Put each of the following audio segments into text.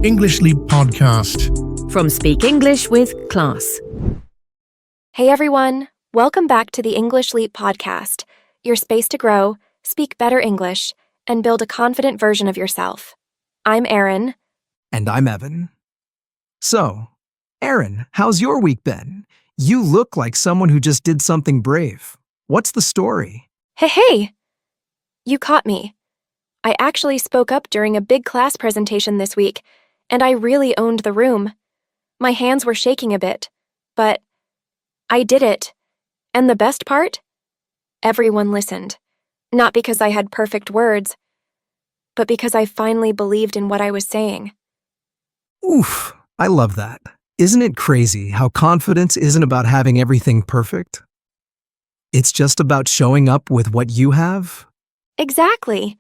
English Leap Podcast. From Speak English with Class. Hey everyone, welcome back to the English Leap Podcast, your space to grow, speak better English, and build a confident version of yourself. I'm Erin. And I'm Evan. So, Erin, how's your week been? You look like someone who just did something brave. What's the story? Hey! You caught me. I actually spoke up during a big class presentation this week, and I really owned the room. My hands were shaking a bit, but I did it. And the best part? Everyone listened. Not because I had perfect words, but because I finally believed in what I was saying. Oof, I love that. Isn't it crazy how confidence isn't about having everything perfect? It's just about showing up with what you have? Exactly.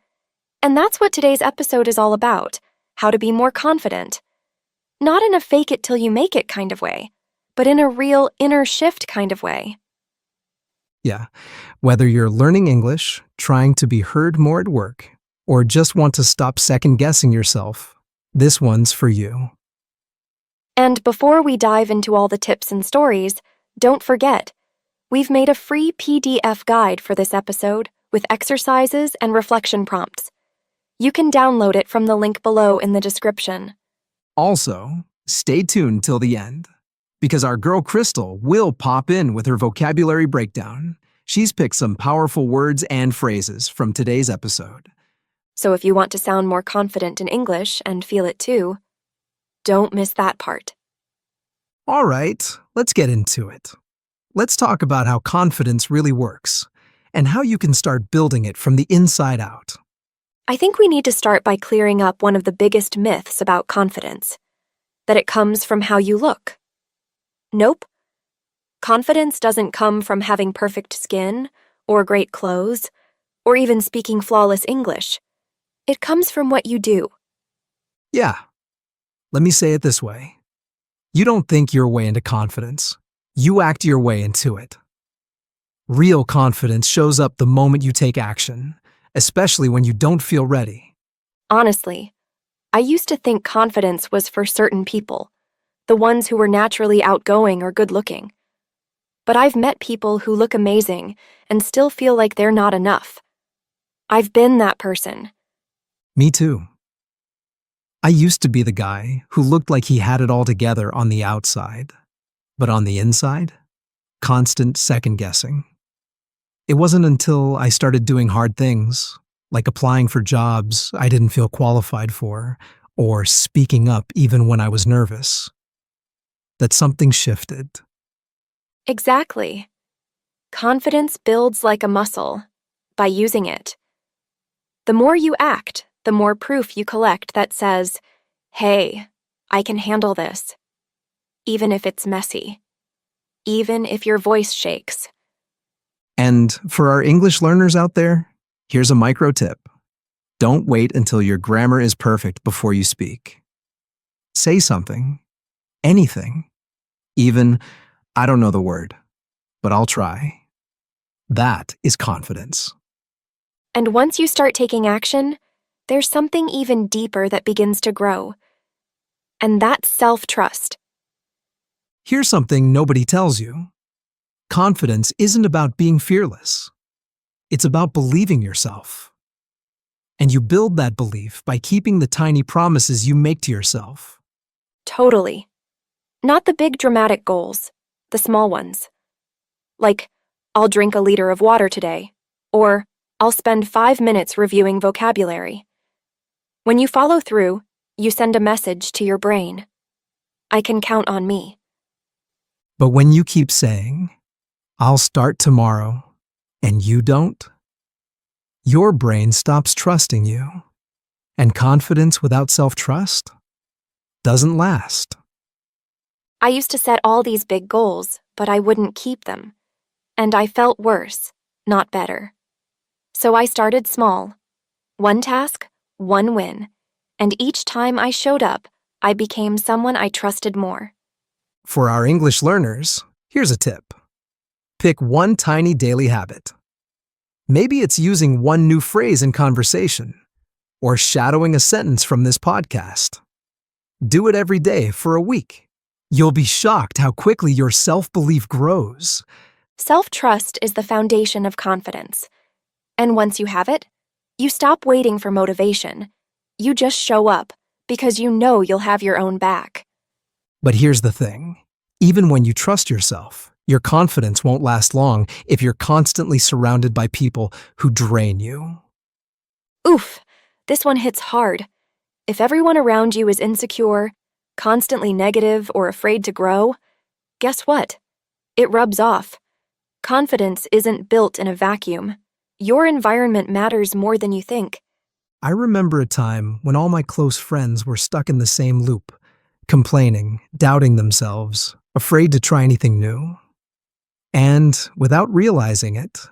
And that's what today's episode is all about, how to be more confident. Not in a fake it till you make it kind of way, but in a real inner shift kind of way. Yeah, whether you're learning English, trying to be heard more at work, or just want to stop second-guessing yourself, this one's for you. And before we dive into all the tips and stories, don't forget, we've made a free PDF guide for this episode with exercises and reflection prompts. You can download it from the link below in the description. Also, stay tuned till the end, because our girl Crystal will pop in with her vocabulary breakdown. She's picked some powerful words and phrases from today's episode. So if you want to sound more confident in English and feel it too, don't miss that part. All right, let's get into it. Let's talk about how confidence really works and how you can start building it from the inside out. I think we need to start by clearing up one of the biggest myths about confidence, that it comes from how you look. Nope. Confidence doesn't come from having perfect skin, or great clothes, or even speaking flawless English. It comes from what you do. Yeah. Let me say it this way. You don't think your way into confidence. You act your way into it. Real confidence shows up the moment you take action, especially when you don't feel ready. Honestly, I used to think confidence was for certain people, the ones who were naturally outgoing or good-looking. But I've met people who look amazing and still feel like they're not enough. I've been that person. Me too. I used to be the guy who looked like he had it all together on the outside, but on the inside, constant second-guessing. It wasn't until I started doing hard things, like applying for jobs I didn't feel qualified for, or speaking up even when I was nervous, that something shifted. Exactly. Confidence builds like a muscle, by using it. The more you act, the more proof you collect that says, hey, I can handle this. Even if it's messy. Even if your voice shakes. And for our English learners out there, here's a micro tip. Don't wait until your grammar is perfect before you speak. Say something, anything, even, I don't know the word, but I'll try. That is confidence. And once you start taking action, there's something even deeper that begins to grow. And that's self-trust. Here's something nobody tells you. Confidence isn't about being fearless. It's about believing yourself. And you build that belief by keeping the tiny promises you make to yourself. Totally. Not the big dramatic goals, the small ones. Like, I'll drink a liter of water today, or I'll spend 5 minutes reviewing vocabulary. When you follow through, you send a message to your brain. I can count on me. But when you keep saying, I'll start tomorrow, and you don't, your brain stops trusting you. And confidence without self-trust doesn't last. I used to set all these big goals, but I wouldn't keep them. And I felt worse, not better. So I started small. One task, one win. And each time I showed up, I became someone I trusted more. For our English learners, here's a tip. Pick one tiny daily habit. Maybe it's using one new phrase in conversation, or shadowing a sentence from this podcast. Do it every day for a week. You'll be shocked how quickly your self-belief grows. Self-trust is the foundation of confidence. And once you have it, you stop waiting for motivation. You just show up because you know you'll have your own back. But here's the thing. Even when you trust yourself, your confidence won't last long if you're constantly surrounded by people who drain you. Oof, this one hits hard. If everyone around you is insecure, constantly negative, or afraid to grow, guess what? It rubs off. Confidence isn't built in a vacuum. Your environment matters more than you think. I remember a time when all my close friends were stuck in the same loop, complaining, doubting themselves, afraid to try anything new. And without realizing it,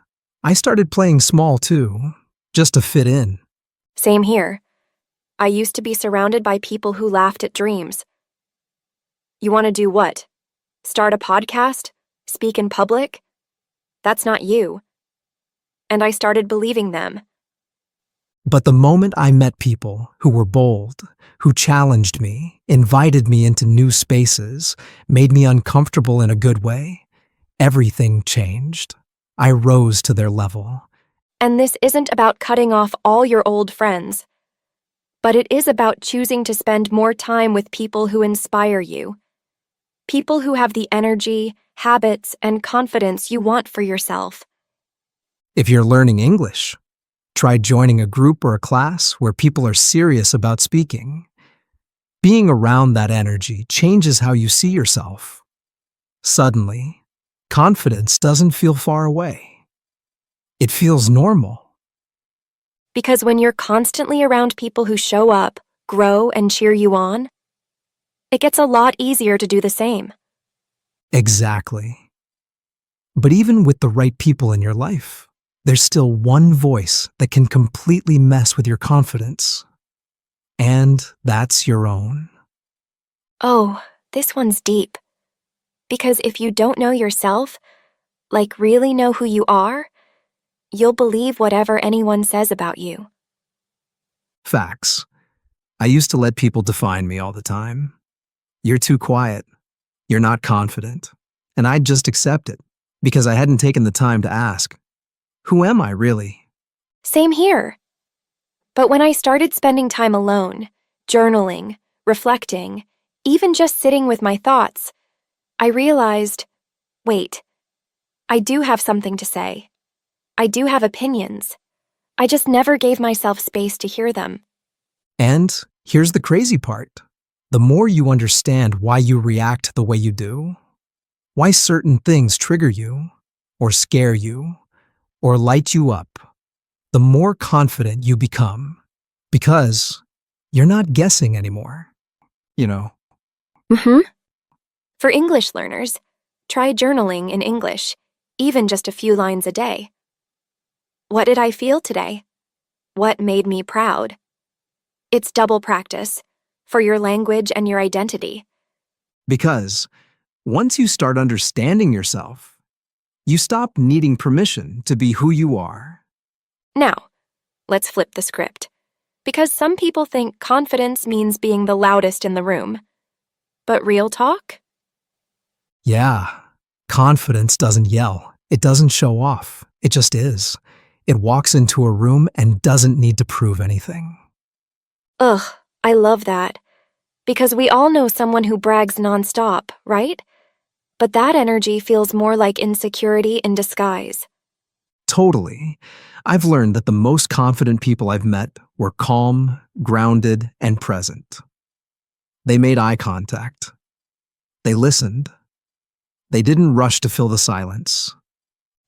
I started playing small too, just to fit in. Same here. I used to be surrounded by people who laughed at dreams. You want to do what? Start a podcast? Speak in public? That's not you. And I started believing them. But the moment I met people who were bold, who challenged me, invited me into new spaces, made me uncomfortable in a good way, everything changed. I rose to their level. And this isn't about cutting off all your old friends, but it is about choosing to spend more time with people who inspire you. People who have the energy, habits, and confidence you want for yourself. If you're learning English, try joining a group or a class where people are serious about speaking. Being around that energy changes how you see yourself. Suddenly, confidence doesn't feel far away. It feels normal. Because when you're constantly around people who show up, grow, and cheer you on, it gets a lot easier to do the same. Exactly. But even with the right people in your life, there's still one voice that can completely mess with your confidence. And that's your own. Oh, this one's deep. Because if you don't know yourself, like really know who you are, you'll believe whatever anyone says about you. Facts. I used to let people define me all the time. You're too quiet. You're not confident. And I'd just accept it because I hadn't taken the time to ask, who am I really? Same here. But when I started spending time alone, journaling, reflecting, even just sitting with my thoughts, I realized, wait, I do have something to say. I do have opinions. I just never gave myself space to hear them. And here's the crazy part. The more you understand why you react the way you do, why certain things trigger you, or scare you, or light you up, the more confident you become. Because you're not guessing anymore. You know. For English learners, try journaling in English, even just a few lines a day. What did I feel today? What made me proud? It's double practice for your language and your identity. Because once you start understanding yourself, you stop needing permission to be who you are. Now, let's flip the script. Because some people think confidence means being the loudest in the room. But real talk? Yeah, confidence doesn't yell. It doesn't show off. It just is. It walks into a room and doesn't need to prove anything. Ugh, I love that. Because we all know someone who brags nonstop, right? But that energy feels more like insecurity in disguise. Totally. I've learned that the most confident people I've met were calm, grounded, and present. They made eye contact. They listened. They didn't rush to fill the silence.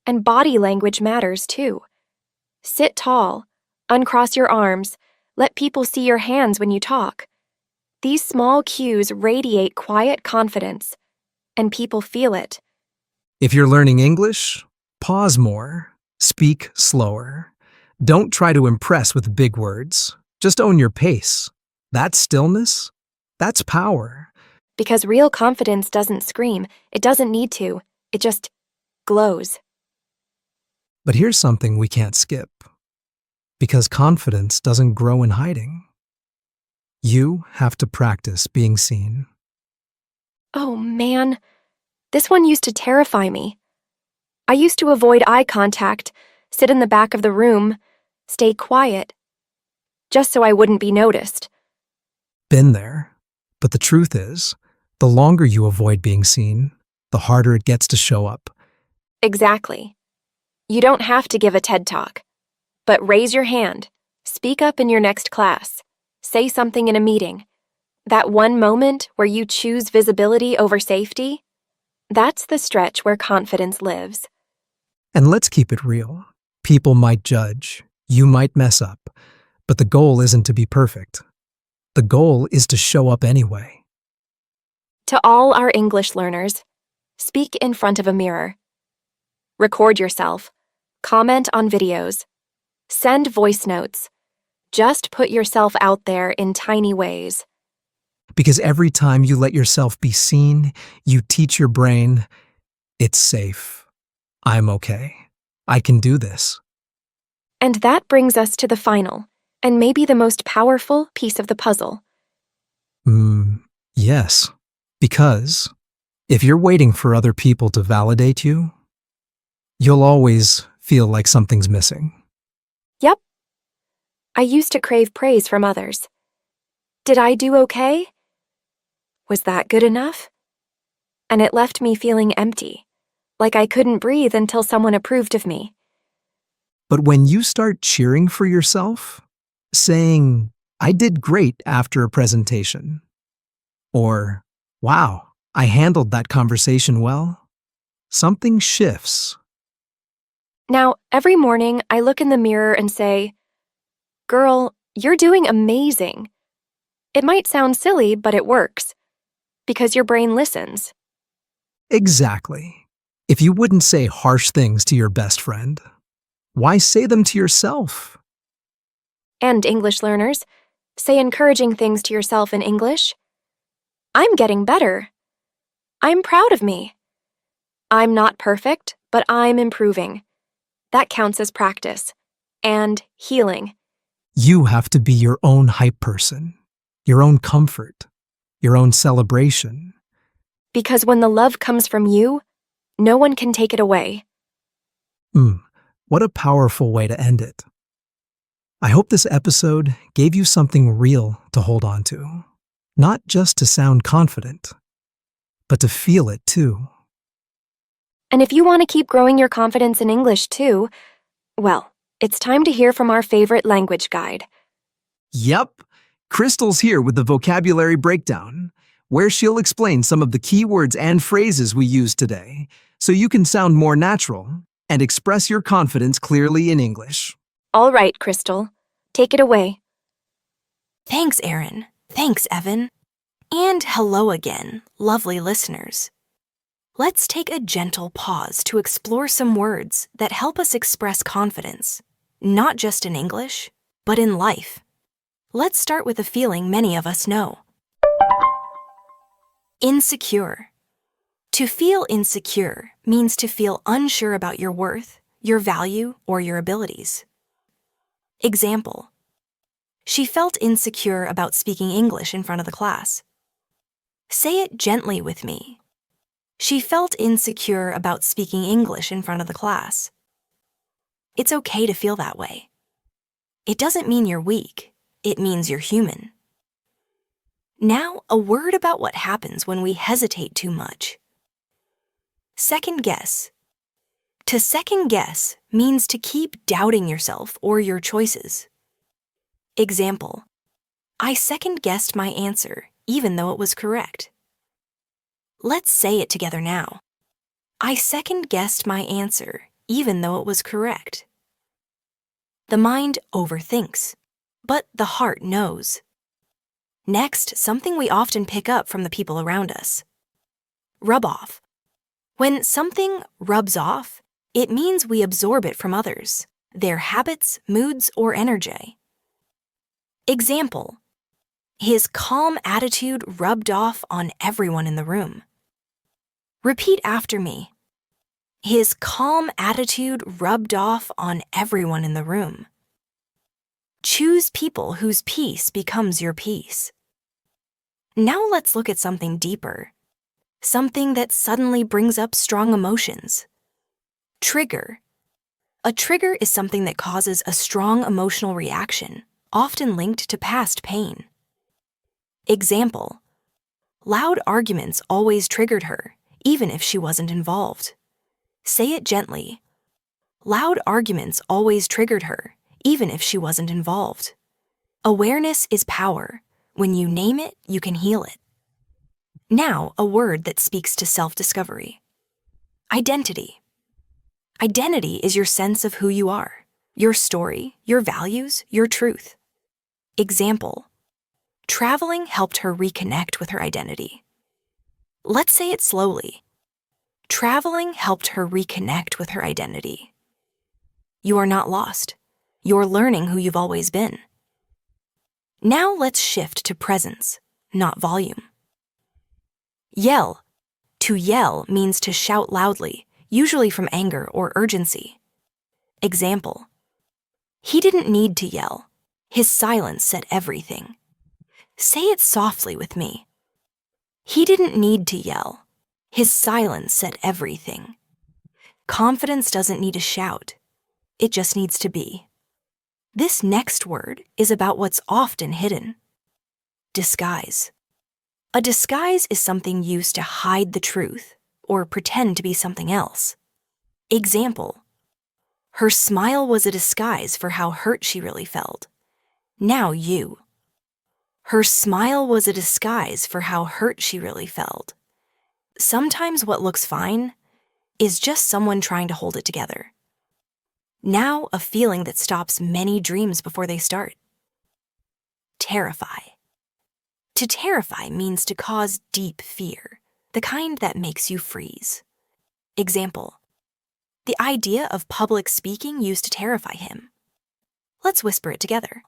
And body language matters too. Sit tall, uncross your arms, let people see your hands when you talk. These small cues radiate quiet confidence, and people feel it. If you're learning English, pause more, speak slower. Don't try to impress with big words. Just own your pace. That stillness, that's power. Because real confidence doesn't scream. It doesn't need to. It just glows. But here's something we can't skip. Because confidence doesn't grow in hiding. You have to practice being seen. Oh man, this one used to terrify me. I used to avoid eye contact, sit in the back of the room, stay quiet, just so I wouldn't be noticed. Been there. But the truth is, the longer you avoid being seen, the harder it gets to show up. Exactly. You don't have to give a TED Talk, but raise your hand, speak up in your next class, say something in a meeting. That one moment where you choose visibility over safety, that's the stretch where confidence lives. And let's keep it real. People might judge, you might mess up, but the goal isn't to be perfect. The goal is to show up anyway. To all our English learners, speak in front of a mirror. Record yourself. Comment on videos. Send voice notes. Just put yourself out there in tiny ways. Because every time you let yourself be seen, you teach your brain, it's safe. I'm okay. I can do this. And that brings us to the final, and maybe the most powerful piece of the puzzle. Yes. Because if you're waiting for other people to validate you, you'll always feel like something's missing. Yep. I used to crave praise from others. Did I do okay? Was that good enough? And it left me feeling empty, like I couldn't breathe until someone approved of me. But when you start cheering for yourself, saying, I did great after a presentation, or, wow, I handled that conversation well, something shifts. Now, every morning I look in the mirror and say, "Girl, you're doing amazing." It might sound silly, but it works. Because your brain listens. Exactly. If you wouldn't say harsh things to your best friend, why say them to yourself? And English learners, say encouraging things to yourself in English. I'm getting better. I'm proud of me. I'm not perfect, but I'm improving. That counts as practice. And healing. You have to be your own hype person, your own comfort, your own celebration. Because when the love comes from you, no one can take it away. What a powerful way to end it. I hope this episode gave you something real to hold on to. Not just to sound confident, but to feel it too. And if you want to keep growing your confidence in English too, well, it's time to hear from our favorite language guide. Yep, Crystal's here with the vocabulary breakdown, where she'll explain some of the key words and phrases we used today, so you can sound more natural and express your confidence clearly in English. All right, Crystal, take it away. Thanks, Erin. Thanks, Evan. And hello again, lovely listeners. Let's take a gentle pause to explore some words that help us express confidence, not just in English, but in life. Let's start with a feeling many of us know. Insecure. To feel insecure means to feel unsure about your worth, your value, or your abilities. Example: she felt insecure about speaking English in front of the class. Say it gently with me. She felt insecure about speaking English in front of the class. It's okay to feel that way. It doesn't mean you're weak. It means you're human. Now, a word about what happens when we hesitate too much. Second guess. To second guess means to keep doubting yourself or your choices. Example: I second guessed my answer, even though it was correct. Let's say it together now. I second guessed my answer, even though it was correct. The mind overthinks, but the heart knows. Next, something we often pick up from the people around us. Rub off. When something rubs off, it means we absorb it from others, their habits, moods, or energy. Example: his calm attitude rubbed off on everyone in the room. Repeat after me. His calm attitude rubbed off on everyone in the room. Choose people whose peace becomes your peace. Now let's look at something deeper. Something that suddenly brings up strong emotions. Trigger. A trigger is something that causes a strong emotional reaction, often linked to past pain. Example. Loud arguments always triggered her, even if she wasn't involved. Say it gently. Loud arguments always triggered her, even if she wasn't involved. Awareness is power. When you name it, you can heal it. Now, a word that speaks to self-discovery. Identity. Identity is your sense of who you are, your story, your values, your truth. Example. Traveling helped her reconnect with her identity. Let's say it slowly. Traveling helped her reconnect with her identity. You are not lost. You're learning who you've always been. Now let's shift to presence, not volume. Yell. To yell means to shout loudly, usually from anger or urgency. Example. He didn't need to yell. His silence said everything. Say it softly with me. He didn't need to yell. His silence said everything. Confidence doesn't need a shout. It just needs to be. This next word is about what's often hidden. Disguise. A disguise is something used to hide the truth or pretend to be something else. Example. Her smile was a disguise for how hurt she really felt. Now you. Her smile was a disguise for how hurt she really felt. Sometimes what looks fine is just someone trying to hold it together. Now a feeling that stops many dreams before they start. Terrify. To terrify means to cause deep fear, the kind that makes you freeze. Example. The idea of public speaking used to terrify him. Let's whisper it together.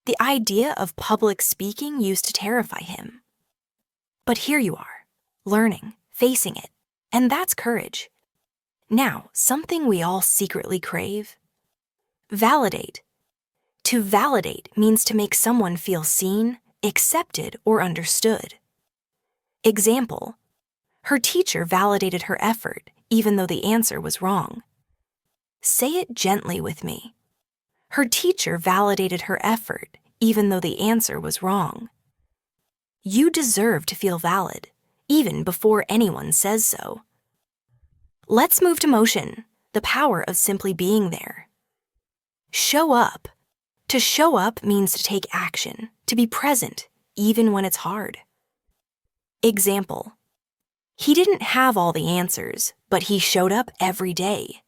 The idea of public speaking used to terrify him. But here you are, learning, facing it, and that's courage. Now, something we all secretly crave. Validate. To validate means to make someone feel seen, accepted, or understood. Example. Her teacher validated her effort, even though the answer was wrong. Say it gently with me. Her teacher validated her effort, even though the answer was wrong. You deserve to feel valid, even before anyone says so. Let's move to motion, the power of simply being there. Show up. To show up means to take action, to be present, even when it's hard. Example. He didn't have all the answers, but he showed up every day.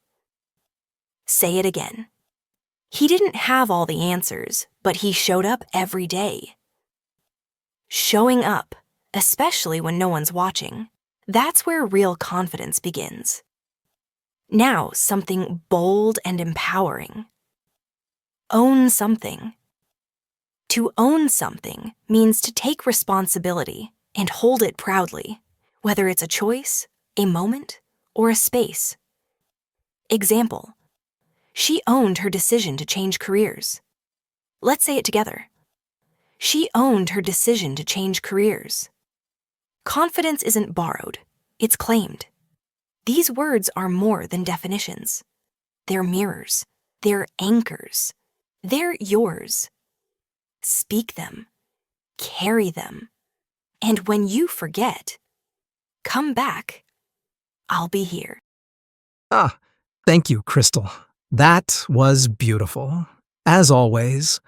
Say it again. He didn't have all the answers, but he showed up every day. Showing up, especially when no one's watching, that's where real confidence begins. Now, something bold and empowering. Own something. To own something means to take responsibility and hold it proudly, whether it's a choice, a moment, or a space. Example. She owned her decision to change careers. Let's say it together. She owned her decision to change careers. Confidence isn't borrowed, it's claimed. These words are more than definitions. They're mirrors. They're anchors. They're yours. Speak them. Carry them. And when you forget, come back. I'll be here. Thank you, Crystal. That was beautiful. As always,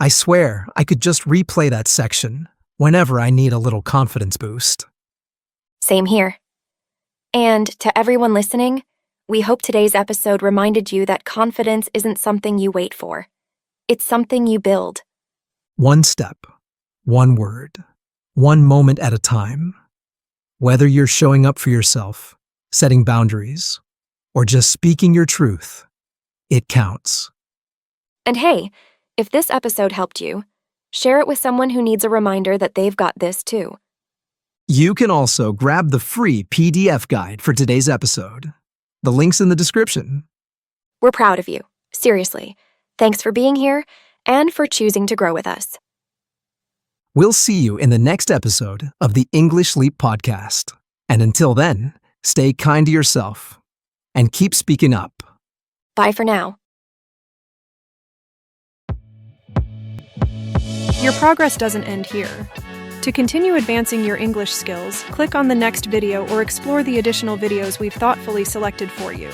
I swear I could just replay that section whenever I need a little confidence boost. Same here. And to everyone listening, we hope today's episode reminded you that confidence isn't something you wait for. It's something you build. One step, one word, one moment at a time. Whether you're showing up for yourself, setting boundaries, or just speaking your truth, it counts. And hey, if this episode helped you, share it with someone who needs a reminder that they've got this too. You can also grab the free PDF guide for today's episode. The link's in the description. We're proud of you. Seriously. Thanks for being here, and for choosing to grow with us. We'll see you in the next episode of the English Leap Podcast. And until then, stay kind to yourself and keep speaking up. Bye for now. Your progress doesn't end here. To continue advancing your English skills, click on the next video or explore the additional videos we've thoughtfully selected for you.